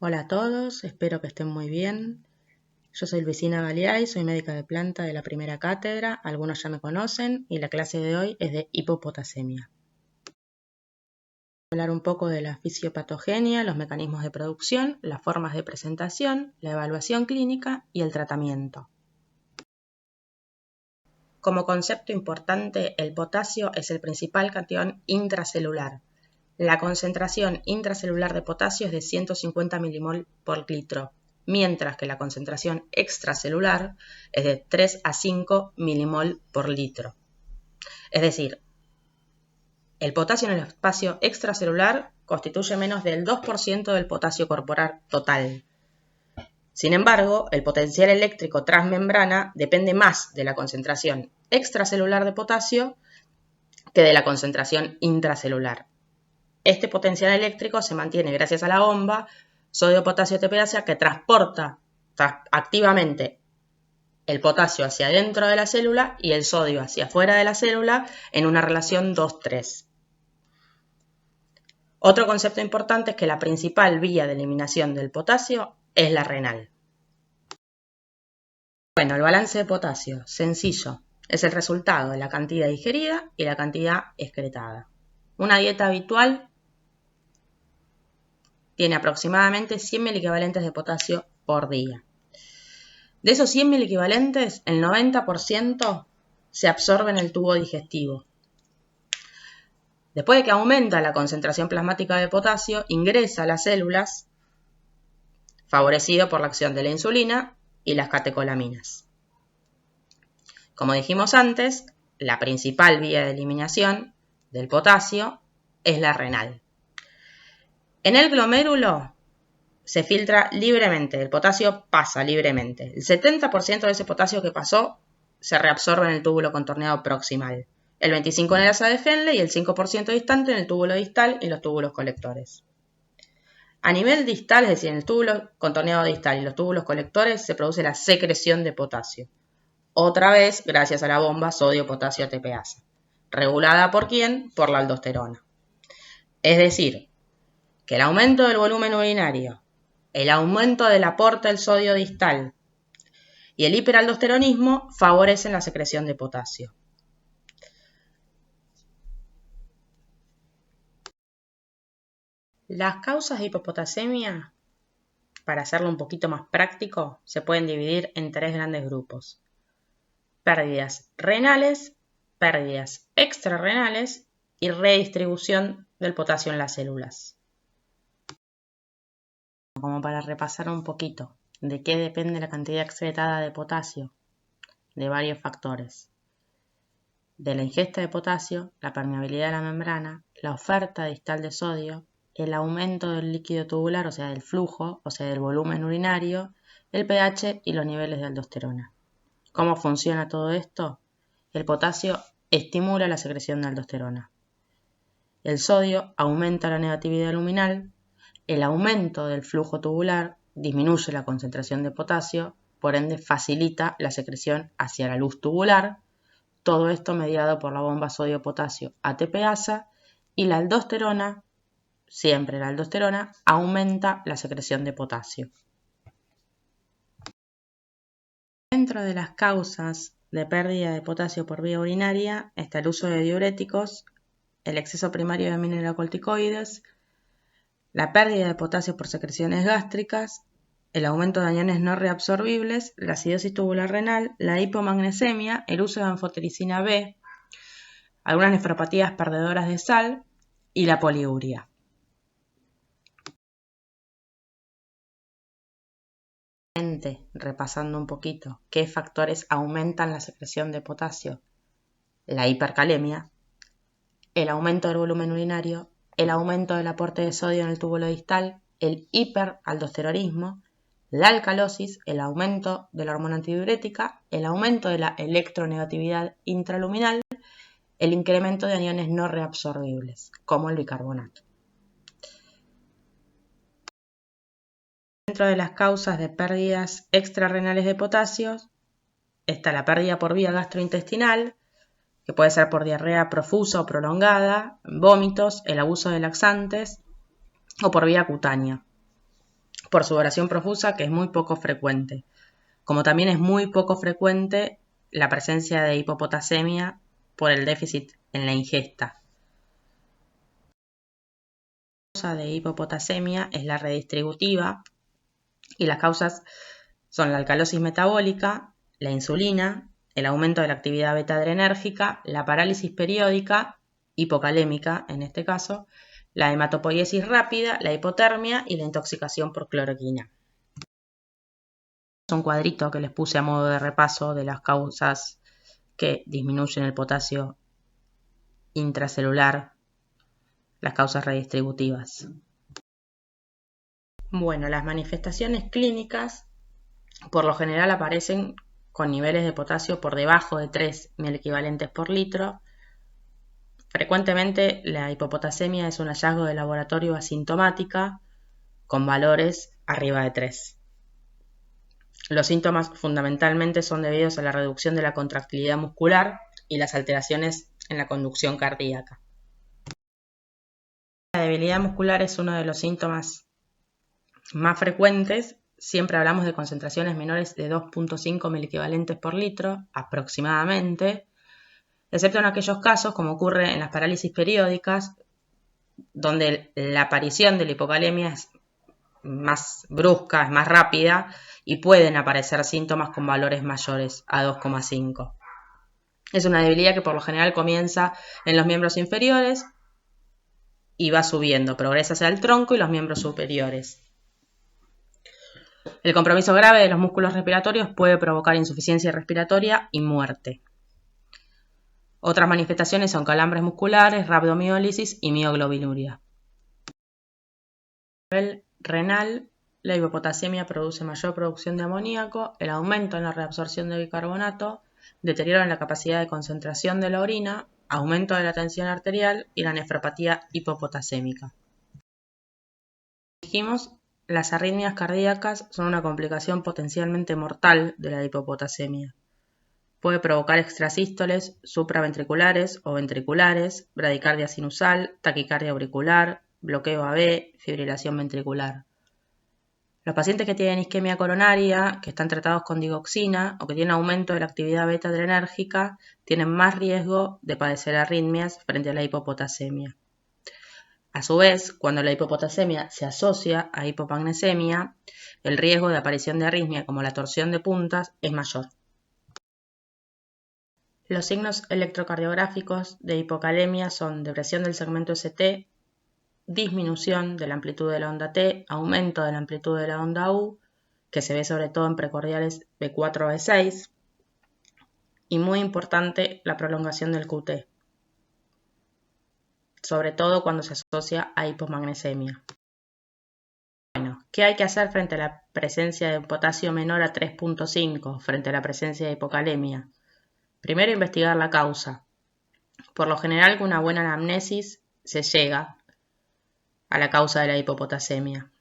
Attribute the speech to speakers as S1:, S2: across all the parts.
S1: Hola a todos, espero que estén muy bien. Yo soy Luisina Galeay, soy médica de planta de la primera cátedra, algunos ya me conocen, y la clase de hoy es de hipopotasemia. Voy a hablar un poco de la fisiopatogenia, los mecanismos de producción, las formas de presentación, la evaluación clínica y el tratamiento. Como concepto importante, el potasio es el principal catión intracelular. La concentración intracelular de potasio es de 150 milimol por litro, mientras que la concentración extracelular es de 3 a 5 milimol por litro. Es decir, el potasio en el espacio extracelular constituye menos del 2% del potasio corporal total. Sin embargo, el potencial eléctrico transmembrana depende más de la concentración extracelular de potasio que de la concentración intracelular. Este potencial eléctrico se mantiene gracias a la bomba sodio-potasio ATPasa que transporta activamente el potasio hacia adentro de la célula y el sodio hacia afuera de la célula en una relación 2-3. Otro concepto importante es que la principal vía de eliminación del potasio es la renal. Bueno, el balance de potasio, sencillo, es el resultado de la cantidad ingerida y la cantidad excretada. Una dieta habitual tiene aproximadamente 100 miliquivalentes de potasio por día. De esos 100 miliquivalentes, el 90% se absorbe en el tubo digestivo. Después de que aumenta la concentración plasmática de potasio, ingresa a las células, favorecido por la acción de la insulina y las catecolaminas. Como dijimos antes, la principal vía de eliminación del potasio es la renal. En el glomérulo se filtra libremente, el potasio pasa libremente. El 70% de ese potasio que pasó se reabsorbe en el túbulo contorneado proximal, el 25% en el asa de Henle y el 5% distante en el túbulo distal y los túbulos colectores. A nivel distal, es decir, en el túbulo contorneado distal y los túbulos colectores, se produce la secreción de potasio. Otra vez, gracias a la bomba sodio-potasio ATPasa. ¿Regulada por quién? Por la aldosterona. Es decir, que el aumento del volumen urinario, el aumento del aporte del sodio distal y el hiperaldosteronismo favorecen la secreción de potasio. Las causas de hipopotasemia, para hacerlo un poquito más práctico, se pueden dividir en 3 grandes grupos. Pérdidas renales, pérdidas extrarrenales y redistribución del potasio en las células. Como para repasar un poquito, ¿de qué depende la cantidad excretada de potasio? De varios factores. De la ingesta de potasio, la permeabilidad de la membrana, la oferta distal de sodio, el aumento del líquido tubular, o sea, del flujo, o sea, del volumen urinario, el pH y los niveles de aldosterona. ¿Cómo funciona todo esto? El potasio estimula la secreción de aldosterona. El sodio aumenta la negatividad luminal. El aumento del flujo tubular disminuye la concentración de potasio, por ende facilita la secreción hacia la luz tubular. Todo esto mediado por la bomba sodio-potasio ATPasa y la aldosterona, siempre la aldosterona, aumenta la secreción de potasio. Dentro de las causas de pérdida de potasio por vía urinaria está el uso de diuréticos, el exceso primario de mineralocorticoides, la pérdida de potasio por secreciones gástricas, el aumento de aniones no reabsorbibles, la acidosis tubular renal, la hipomagnesemia, el uso de anfotericina B, algunas nefropatías perdedoras de sal y la poliuria. Repasando un poquito, ¿qué factores aumentan la secreción de potasio? La hipercalemia, el aumento del volumen urinario, el aumento del aporte de sodio en el túbulo distal, el hiperaldosteronismo, la alcalosis, el aumento de la hormona antidiurética, el aumento de la electronegatividad intraluminal, el incremento de aniones no reabsorbibles, como el bicarbonato. Dentro de las causas de pérdidas extrarrenales de potasio está la pérdida por vía gastrointestinal, que puede ser por diarrea profusa o prolongada, vómitos, el abuso de laxantes o por vía cutánea. por sudoración profusa, que es muy poco frecuente. Como también es muy poco frecuente la presencia de hipopotasemia por el déficit en la ingesta. La causa de hipopotasemia es la redistributiva y las causas son la alcalosis metabólica, la insulina, el aumento de la actividad beta-adrenérgica, la parálisis periódica, hipocalémica en este caso, la hematopoiesis rápida, la hipotermia y la intoxicación por cloroquina. Un cuadrito que les puse a modo de repaso de las causas que disminuyen el potasio intracelular, las causas redistributivas. Bueno, las manifestaciones clínicas por lo general aparecen con niveles de potasio por debajo de 3 milequivalentes por litro. Frecuentemente la hipopotasemia es un hallazgo de laboratorio asintomática con valores arriba de 3. Los síntomas fundamentalmente son debidos a la reducción de la contractilidad muscular y las alteraciones en la conducción cardíaca. La debilidad muscular es uno de los síntomas más frecuentes. Siempre hablamos de concentraciones menores de 2.5 milequivalentes por litro aproximadamente, excepto en aquellos casos, como ocurre en las parálisis periódicas, donde la aparición de la hipocalemia es más brusca, es más rápida y pueden aparecer síntomas con valores mayores a 2,5. Es una debilidad que por lo general comienza en los miembros inferiores y va subiendo, progresa hacia el tronco y los miembros superiores. El compromiso grave de los músculos respiratorios puede provocar insuficiencia respiratoria y muerte. Otras manifestaciones son calambres musculares, rabdomiólisis y mioglobinuria. A nivel renal, la hipopotasemia produce mayor producción de amoníaco, el aumento en la reabsorción de bicarbonato, deterioro en la capacidad de concentración de la orina, aumento de la tensión arterial y la nefropatía hipopotasémica. Dijimos, las arritmias cardíacas son una complicación potencialmente mortal de la hipopotasemia. Puede provocar extrasístoles supraventriculares o ventriculares, bradicardia sinusal, taquicardia auricular, bloqueo AV, fibrilación ventricular. Los pacientes que tienen isquemia coronaria, que están tratados con digoxina o que tienen aumento de la actividad beta-adrenérgica, tienen más riesgo de padecer arritmias frente a la hipopotasemia. A su vez, cuando la hipopotasemia se asocia a hipomagnesemia, el riesgo de aparición de arritmia como la torsión de puntas es mayor. Los signos electrocardiográficos de hipocalemia son depresión del segmento ST, disminución de la amplitud de la onda T, aumento de la amplitud de la onda U, que se ve sobre todo en precordiales B4 o B6, y muy importante la prolongación del QT, sobre todo cuando se asocia a hipomagnesemia. Bueno, ¿qué hay que hacer frente a la presencia de potasio menor a 3.5, frente a la presencia de hipocalemia? Primero, investigar la causa. Por lo general, con una buena anamnesis se llega a la causa de la hipopotasemia.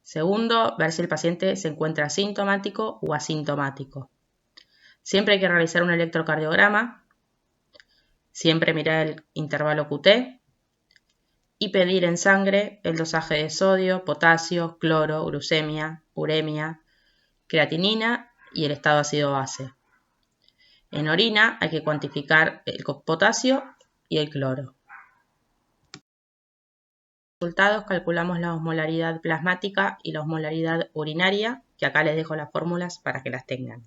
S1: Segundo, ver si el paciente se encuentra asintomático o asintomático. Siempre hay que realizar un electrocardiograma, siempre mirar el intervalo QT y pedir en sangre el dosaje de sodio, potasio, cloro, glucemia, uremia, creatinina y el estado ácido-base. En orina hay que cuantificar el potasio y el cloro. Resultados, calculamos la osmolaridad plasmática y la osmolaridad urinaria, que acá les dejo las fórmulas para que las tengan.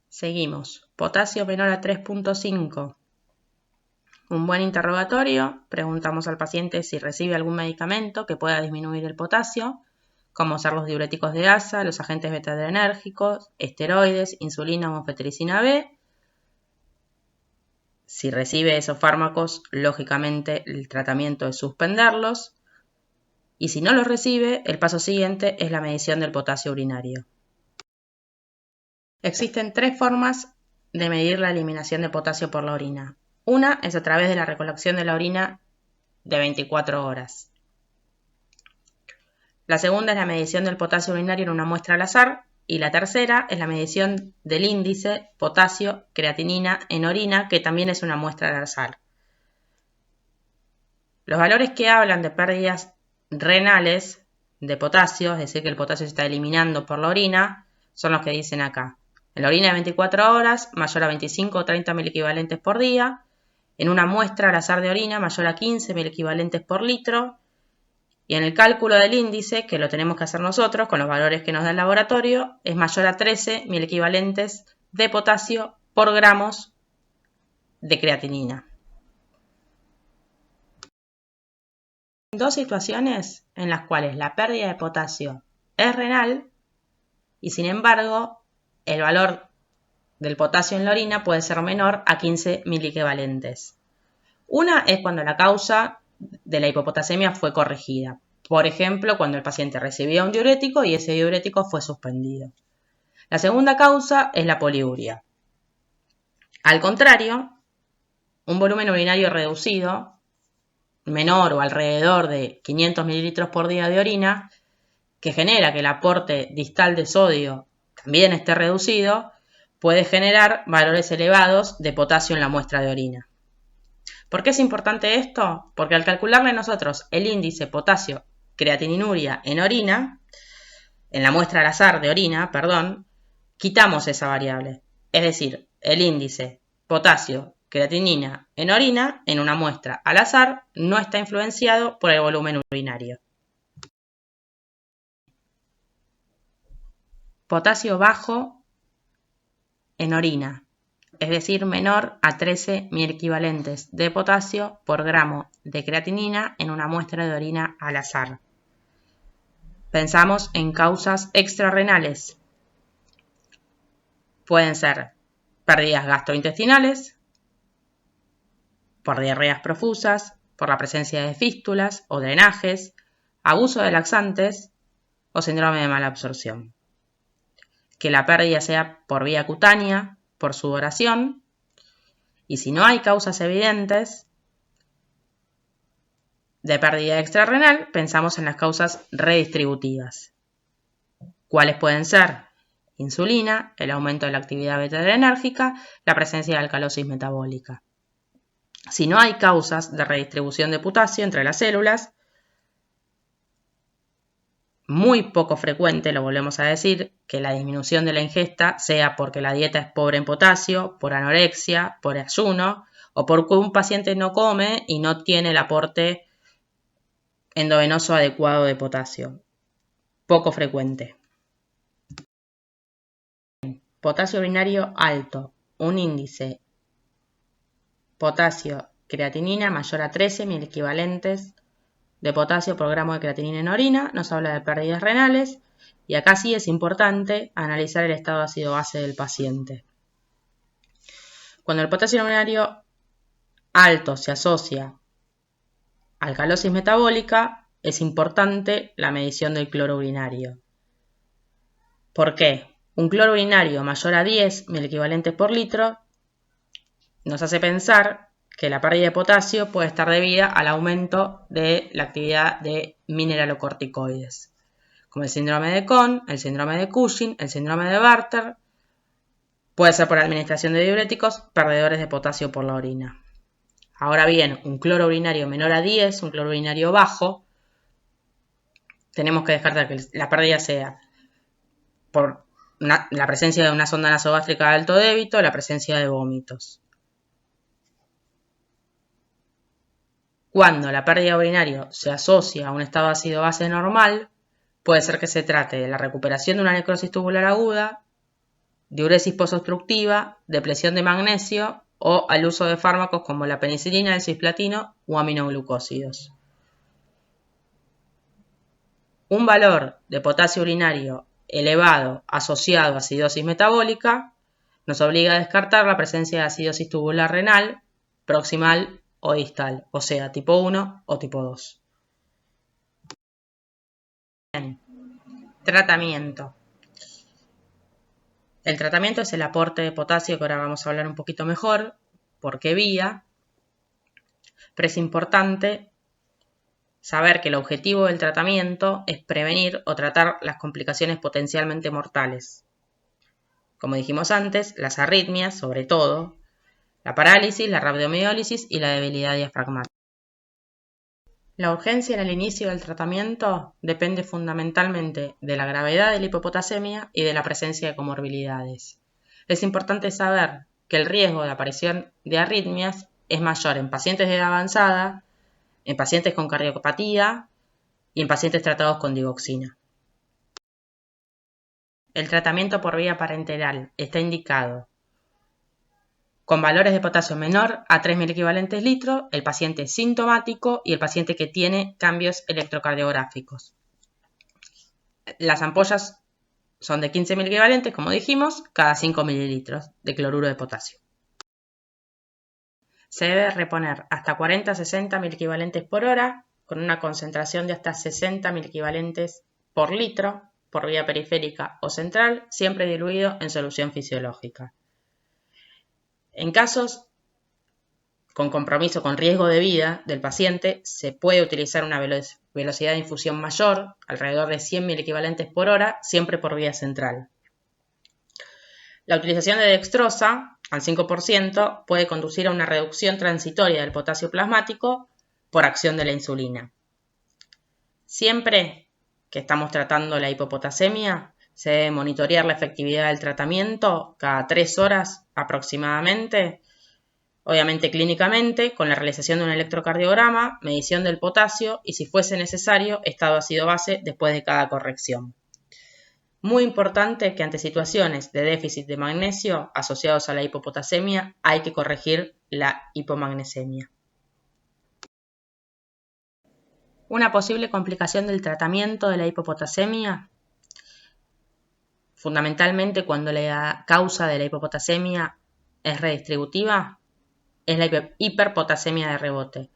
S1: Seguimos. Potasio menor a 3.5. Un buen interrogatorio. Preguntamos al paciente si recibe algún medicamento que pueda disminuir el potasio, como ser los diuréticos de asa, los agentes beta-adrenérgicos, esteroides, insulina o anfotericina B. Si recibe esos fármacos, lógicamente el tratamiento es suspenderlos. Y si no los recibe, el paso siguiente es la medición del potasio urinario. Existen 3 formas de medir la eliminación de potasio por la orina. Una es a través de la recolección de la orina de 24 horas. La segunda es la medición del potasio urinario en una muestra al azar. Y la tercera es la medición del índice potasio-creatinina en orina, que también es una muestra al azar. Los valores que hablan de pérdidas renales de potasio, es decir, que el potasio se está eliminando por la orina, son los que dicen acá. En la orina de 24 horas, mayor a 25 o 30 miliequivalentes por día. En una muestra al azar de orina, mayor a 15 miliequivalentes por litro. Y en el cálculo del índice, que lo tenemos que hacer nosotros con los valores que nos da el laboratorio, es mayor a 13 miliequivalentes de potasio por gramos de creatinina. Dos situaciones en las cuales la pérdida de potasio es renal y sin embargo el valor del potasio en la orina puede ser menor a 15 miliequivalentes. Una es cuando la causa de la hipopotasemia fue corregida. Por ejemplo, cuando el paciente recibía un diurético y ese diurético fue suspendido. La segunda causa es la poliuria. Al contrario, un volumen urinario reducido, menor o alrededor de 500 mililitros por día de orina, que genera que el aporte distal de sodio también esté reducido, puede generar valores elevados de potasio en la muestra de orina. ¿Por qué es importante esto? Porque al calcularle nosotros el índice potasio creatininuria en orina, en la muestra al azar de orina, quitamos esa variable. Es decir, el índice potasio creatinina en orina, en una muestra al azar, no está influenciado por el volumen urinario. Potasio bajo en orina, es decir, menor a 13 miliequivalentes de potasio por gramo de creatinina en una muestra de orina al azar. Pensamos en causas extrarrenales. Pueden ser pérdidas gastrointestinales, por diarreas profusas, por la presencia de fístulas o drenajes, abuso de laxantes o síndrome de mala absorción. Que la pérdida sea por vía cutánea, por sudoración, y si no hay causas evidentes de pérdida extrarrenal, pensamos en las causas redistributivas. ¿Cuáles pueden ser? Insulina, el aumento de la actividad beta-adrenérgica, la presencia de alcalosis metabólica. Si no hay causas de redistribución de potasio entre las células, muy poco frecuente, lo volvemos a decir, que la disminución de la ingesta sea porque la dieta es pobre en potasio, por anorexia, por ayuno, o porque un paciente no come y no tiene el aporte endovenoso adecuado de potasio. Poco frecuente. Potasio urinario alto, un índice potasio creatinina mayor a 13 miliequivalentes de potasio por gramo de creatinina en orina, nos habla de pérdidas renales y acá sí es importante analizar el estado ácido-base del paciente. Cuando el potasio urinario alto se asocia a alcalosis metabólica, es importante la medición del cloro urinario. ¿Por qué? Un cloro urinario mayor a 10 miliequivalentes por litro nos hace pensar que la pérdida de potasio puede estar debida al aumento de la actividad de mineralocorticoides, como el síndrome de Cohn, el síndrome de Cushing, el síndrome de Bartter. Puede ser por administración de diuréticos, perdedores de potasio por la orina. Ahora bien, un cloro urinario menor a 10, un cloro urinario bajo, tenemos que descartar que la pérdida sea por la presencia de una sonda nasogástrica de alto débito, la presencia de vómitos. Cuando la pérdida urinaria se asocia a un estado ácido-base normal, puede ser que se trate de la recuperación de una necrosis tubular aguda, diuresis posobstructiva, depresión de magnesio o al uso de fármacos como la penicilina, el cisplatino o aminoglucósidos. Un valor de potasio urinario elevado asociado a acidosis metabólica nos obliga a descartar la presencia de acidosis tubular renal, proximal o distal, o sea, tipo 1 o tipo 2. Bien. Tratamiento. El tratamiento es el aporte de potasio, que ahora vamos a hablar un poquito mejor, por qué vía, pero es importante saber que el objetivo del tratamiento es prevenir o tratar las complicaciones potencialmente mortales. Como dijimos antes, las arritmias, sobre todo, la parálisis, la rabdomiólisis y la debilidad diafragmática. La urgencia en el inicio del tratamiento depende fundamentalmente de la gravedad de la hipopotasemia y de la presencia de comorbilidades. Es importante saber que el riesgo de aparición de arritmias es mayor en pacientes de edad avanzada, en pacientes con cardiopatía y en pacientes tratados con digoxina. El tratamiento por vía parenteral está indicado con valores de potasio menor a 3.000 equivalentes litro, el paciente sintomático y el paciente que tiene cambios electrocardiográficos. Las ampollas son de 15.000 equivalentes, como dijimos, cada 5 mililitros de cloruro de potasio. Se debe reponer hasta 40-60.000 equivalentes por hora, con una concentración de hasta 60.000 equivalentes por litro, por vía periférica o central, siempre diluido en solución fisiológica. En casos con compromiso con riesgo de vida del paciente, se puede utilizar una velocidad de infusión mayor, alrededor de 100.000 equivalentes por hora, siempre por vía central. La utilización de dextrosa al 5% puede conducir a una reducción transitoria del potasio plasmático por acción de la insulina. Siempre que estamos tratando la hipopotasemia, se debe monitorear la efectividad del tratamiento cada 3 horas aproximadamente, obviamente clínicamente, con la realización de un electrocardiograma, medición del potasio y, si fuese necesario, estado ácido-base después de cada corrección. Muy importante que ante situaciones de déficit de magnesio asociados a la hipopotasemia hay que corregir la hipomagnesemia. Una posible complicación del tratamiento de la hipopotasemia, fundamentalmente cuando la causa de la hipopotasemia es redistributiva, es la hiperpotasemia de rebote.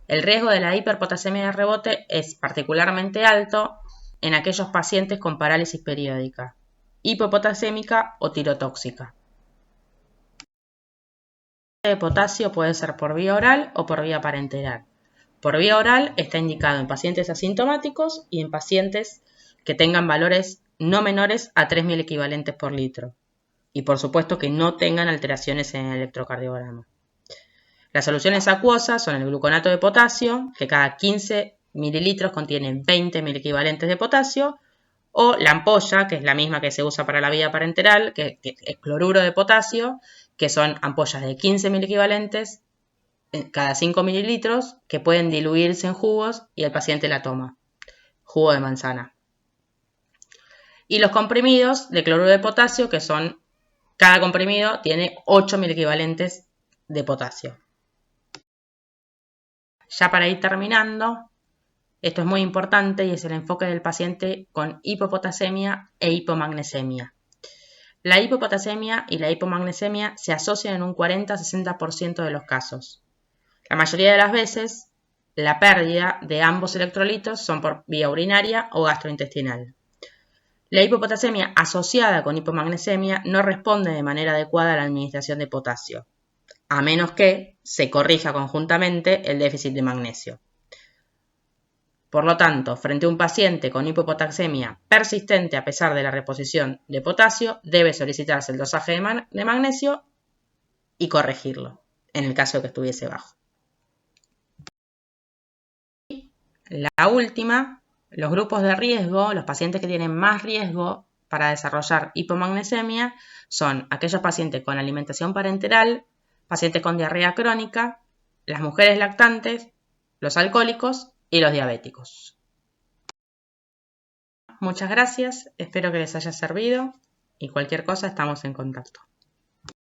S1: El riesgo de la hiperpotasemia de rebote es particularmente alto en aquellos pacientes con parálisis periódica, hipopotasémica o tirotóxica. El de potasio puede ser por vía oral o por vía parenteral. Por vía oral está indicado en pacientes asintomáticos y en pacientes que tengan valores no menores a 3.000 equivalentes por litro. Y por supuesto que no tengan alteraciones en el electrocardiograma. Las soluciones acuosas son el gluconato de potasio, que cada 15 mililitros contiene 20.000 equivalentes de potasio, o la ampolla, que es la misma que se usa para la vía parenteral, que es cloruro de potasio, que son ampollas de 15.000 equivalentes cada 5 mililitros que pueden diluirse en jugos y el paciente la toma. Jugo de manzana. Y los comprimidos de cloruro de potasio, que son, cada comprimido tiene 8.000 equivalentes de potasio. Ya para ir terminando, esto es muy importante y es el enfoque del paciente con hipopotasemia e hipomagnesemia. La hipopotasemia y la hipomagnesemia se asocian en un 40-60% de los casos. La mayoría de las veces, la pérdida de ambos electrolitos son por vía urinaria o gastrointestinal. La hipopotasemia asociada con hipomagnesemia no responde de manera adecuada a la administración de potasio, a menos que se corrija conjuntamente el déficit de magnesio. Por lo tanto, frente a un paciente con hipopotasemia persistente a pesar de la reposición de potasio, debe solicitarse el dosaje de magnesio y corregirlo, en el caso de que estuviese bajo. La última, los grupos de riesgo, los pacientes que tienen más riesgo para desarrollar hipomagnesemia son aquellos pacientes con alimentación parenteral, pacientes con diarrea crónica, las mujeres lactantes, los alcohólicos y los diabéticos. Muchas gracias, espero que les haya servido y cualquier cosa estamos en contacto.